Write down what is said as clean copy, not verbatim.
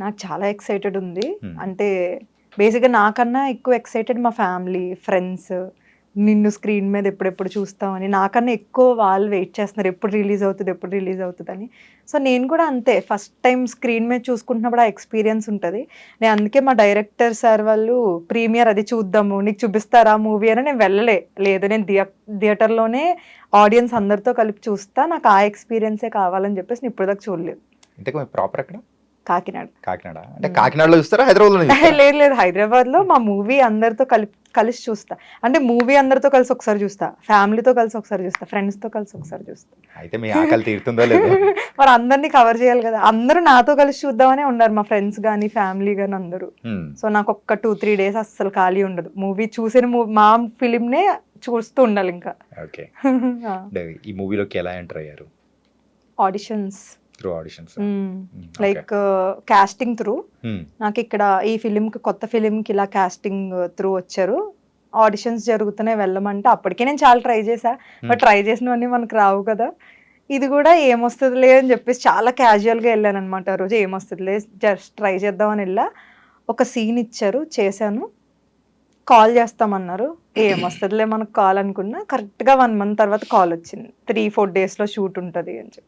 నాకు చాలా ఎక్సైటెడ్ ఉంది. హ్మ్. అంటే బేసిక్‌గా నాకన్నా ఎక్కువ ఎక్సైటెడ్ మా ఫ్యామిలీ, ఫ్రెండ్స్. నిన్ను స్క్రీన్ మీద ఎప్పుడెప్పుడు చూస్తామని. నాకన్నా ఎక్కువ వాళ్ళు వెయిట్ చేస్తున్నారు. ఎప్పుడు రిలీజ్ అవుతది? ఎప్పుడు రిలీజ్ అవుతదని. సో, నేను కూడా అంతే ఫస్ట్ టైమ్ స్క్రీన్ మీద చూసుకుంటున్నప్పుడు ఆ ఎక్స్‌పీరియన్స్ ఉంటది. నేను అందుకే మా డైరెక్టర్ సార్ వాళ్ళు ప్రీమియర్ అది చూద్దాము. నీకు చూపిస్తారా మూవీ అని నేను వెళ్ళలే. లేదు నేను థియేటర్‌లోనే ఆడియన్స్ అందరితో కలిపి చూస్తా. నాకు ఆ ఎక్స్‌పీరియన్సే కావాలని చెప్పేసి నేను ఇప్పటిదాకా చూడలేదు. ఇంతకు మీ ప్రాపర్ ఎక్కడ? కాకినాడ. కాకినాడ. అంటే హ్మ్. కాకినాడలో చూస్తారా? హైదరాబాద్‌లోనే చూస్తారా? లేదు లేదు. హైదరాబాద్‌లో మా మూవీ అందరితో కలిసి చూస్తా. అంటే మూవీ అందరితో కలిసి ఒకసారి చూస్తా. ఫ్యామిలీతో కలిసి ఒకసారి చూస్తా. ఫ్రెండ్స్‌తో కలిసి ఒకసారి చూస్తా. అయితే మీ ఆకలి తీరుతుందో లేదో? మరి అందరిని కవర్ చేయాలి కదా! అందరూ నాతో కలిసి చూద్దామనే ఉన్నారు. మా ఫ్రెండ్స్ గాని, ఫ్యామిలీ గాని అందరూ. హ్మ్. సో, నాకొక్క 2, 3 డేస్ అస్సలు ఖాళీ ఉండదు. మూవీ చూసిన మా ఫిల్మ్‌నే చూస్తూ ఉండాలింకా. ఓకే. ఆ! అంటే ఈ మూవీలోకి ఎలా ఎంటర్ అయ్యారు? Auditions. Through auditions. Okay. Like casting through. Hmm. నాకిక్కడ ఈ ఫిల్మ్‌కి కొత్త ఫిల్మ్‌కి ఇలా కాస్టింగ్ త్రూ వచ్చారు. ఆడిషన్స్ జరుగుతున్నాయి వెళ్ళమంటే అప్పటికే నేను చాలా ట్రై చేశా. బట్ హ్మ్. ట్రై చేసినవన్నీ మనకు రావు కదా! ఇది గూడా ఏమొస్తదిలే అని జెప్పేసి చాలా క్యాజుయల్‌గా ఎళ్ళాననమాట ఆ రోజు. ఏమొస్తదిలే జస్ట్ ట్రై చేద్దామని ఎళ్ళా. ఒక సీన్ ఇచ్చారు చేశాను. కాల్ చేస్తామన్నారు. ఏమొస్తదిలే మనకు కాల్ అనుకున్నా. కరెక్ట్‌గా 1 మంత్ తర్వాత కాలొచ్చింది. 3, 4 డేస్‌లో షూట్ ఉంటది అని చెప్పి.